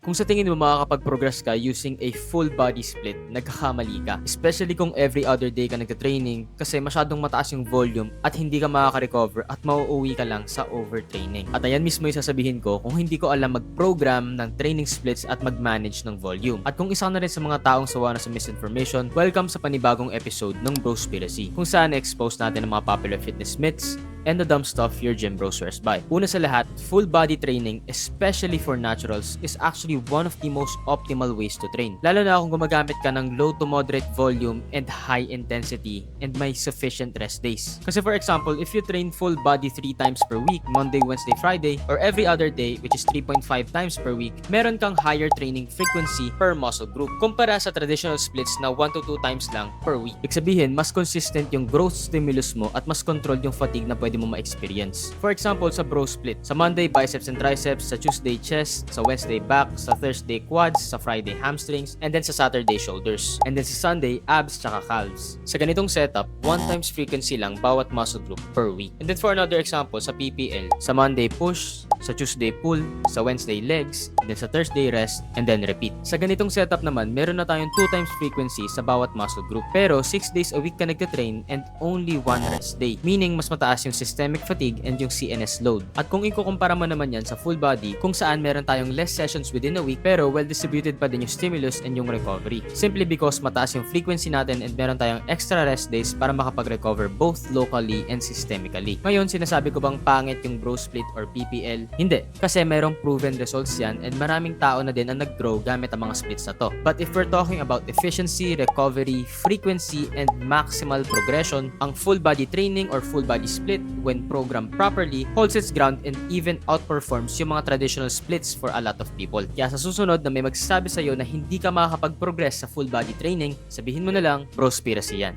Kung sa tingin mo makakapag-progress ka using a full body split, nagkakamali ka. Especially kung every other day ka nagka-training kasi masyadong mataas yung volume at hindi ka makaka-recover at mauuwi ka lang sa overtraining. At ayan mismo yung sasabihin ko kung hindi ko alam mag-program ng training splits at mag-manage ng volume. At kung isa na rin sa mga taong sawa na sa misinformation, welcome sa panibagong episode ng Brospiracy kung saan expose natin ang mga popular fitness myths and the dumb stuff your gym bro swears by. Una sa lahat, full body training, especially for naturals, is actually one of the most optimal ways to train. Lalo na kung gumagamit ka ng low to moderate volume and high intensity and may sufficient rest days. Kasi for example, if you train full body 3 times per week, Monday, Wednesday, Friday, or every other day, which is 3.5 times per week, meron kang higher training frequency per muscle group kumpara sa traditional splits na 1 to 2 times lang per week. Ibig sabihin, mas consistent yung growth stimulus mo at mas controlled yung fatigue na pwede mo ma-experience. For example, sa bro split, sa Monday, biceps and triceps, sa Tuesday, chest, sa Wednesday, back, sa Thursday, quads, sa Friday, hamstrings, and then sa Saturday, shoulders. And then sa Sunday, abs tsaka calves. Sa ganitong setup, 1 times frequency lang bawat muscle group per week. And then for another example, sa PPL, sa Monday, push, sa Tuesday, pull, sa Wednesday, legs, and then sa Thursday, rest, and then repeat. Sa ganitong setup naman, meron na tayong 2 times frequency sa bawat muscle group. Pero 6 days a week ka nagtitrain and only 1 rest day. Meaning, mas mataas yung systemic fatigue and yung CNS load. At kung ikukumpara mo naman yan sa full body, kung saan meron tayong less sessions within a week pero well distributed pa din yung stimulus and yung recovery. Simply because mataas yung frequency natin and meron tayong extra rest days para makapag-recover both locally and systemically. Ngayon, sinasabi ko bang pangit yung bro split or PPL? Hindi. Kasi merong proven results yan and maraming tao na din ang nag-grow gamit ang mga splits na to. But if we're talking about efficiency, recovery, frequency, and maximal progression, ang full body training or full body split when programmed properly holds its ground and even outperforms yung mga traditional splits for a lot of people. Kaya sa susunod na may magsasabi sa'yo na hindi ka makakapag-progress sa full body training, sabihin mo na lang, Brospiracy yan.